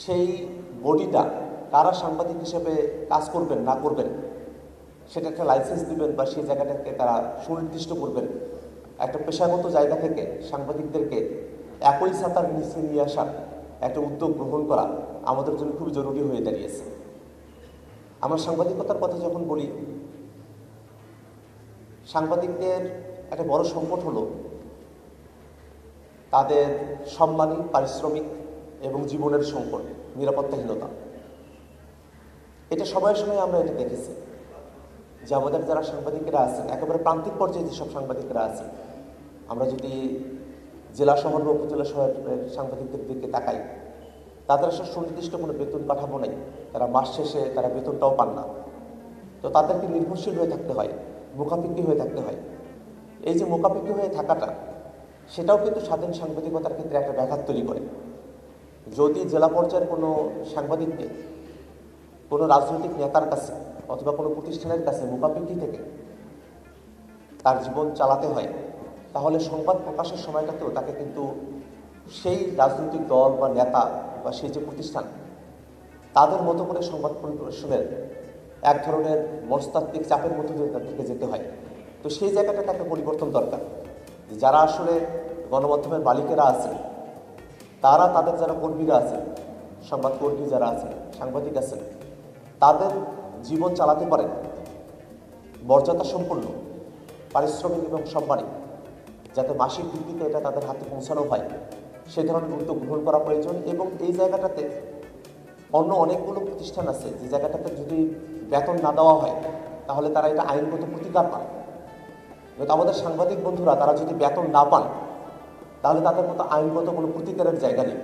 সেই বডিটা কারা সাংবাদিক হিসেবে কাজ করবেন না করবেন, সেটা একটা লাইসেন্স দিবেন বা সেই জায়গাটাকে তারা সুনির্দিষ্ট করবেন, একটা পেশাগত জায়গা থেকে সাংবাদিকদেরকে একই ছাতার নিচে নিয়ে আসার একটা উদ্যোগ গ্রহণ করা আমাদের জন্য খুব জরুরি হয়ে দাঁড়িয়েছে। আমরা সাংবাদিকতার কথা যখন বলি, সাংবাদিকদের একটা বড় সংকট হলো তাদের সম্মানী, পারিশ্রমিক এবং জীবনের সংকট, নিরাপত্তাহীনতা। এটা সময়ে সময়ে আমরা এটা দেখেছি যে আমাদের যারা সাংবাদিকেরা আছেন, একেবারে প্রান্তিক পর্যায়ে যেসব সাংবাদিকরা আছেন, আমরা যদি জেলা শহর বা উপজেলা শহরের সাংবাদিকদের দিকে তাকাই, তাদের আসলে সুনির্দিষ্ট কোনো বেতন কাঠামো নেই, তারা মাস শেষে তারা বেতনটাও পান না। তো তাদেরকে নির্ভরশীল হয়ে থাকতে হয়, মুখাপেক্ষী হয়ে থাকতে হয়। এই যে মুখাপেক্ষী হয়ে থাকাটা, সেটাও কিন্তু স্বাধীন সাংবাদিকতার ক্ষেত্রে একটা ব্যাঘাত তৈরি করে। যদি জেলা পর্যায়ের কোনো সাংবাদিককে কোনো রাজনৈতিক নেতার কাছে অথবা কোনো প্রতিষ্ঠানের কাছে মুখাপেক্ষী থেকে তার জীবন চালাতে হয়, তাহলে সংবাদ প্রকাশের সময়টাতেও তাকে কিন্তু সেই রাজনৈতিক দল বা নেতা বা সেই যে প্রতিষ্ঠান, তাদের মতো করে সংবাদ পরিবেশনের এক ধরনের মনস্তাত্ত্বিক চাপের মধ্যে দিয়ে তাদেরকে যেতে হয়। তো সেই জায়গাটা একটা পরিবর্তন দরকার। যারা আসলে গণমাধ্যমের মালিকেরা আছেন, তারা তাদের যারা কর্মীরা আছেন, সংবাদকর্মী যারা আছেন, সাংবাদিক আছেন, তাদের জীবন চালাতে পারেন মর্যাদা সম্পন্ন, পারিশ্রমিক এবং সম্মানী, যাতে মাসিক ভিত্তিতে এটা তাদের হাতে পৌঁছানো হয়, সে ধরনের উদ্যোগ গ্রহণ করা প্রয়োজন। এবং এই জায়গাটাতে অন্য অনেকগুলো প্রতিষ্ঠান আছে যে জায়গাটাতে যদি বেতন না দেওয়া হয় তাহলে তারা এটা আইনগত প্রতিকার পান। কিন্তু আমাদের সাংবাদিক বন্ধুরা তারা যদি বেতন না পান তাহলে তাদের মতো আইনগত কোনো প্রতিকারের জায়গা নেই।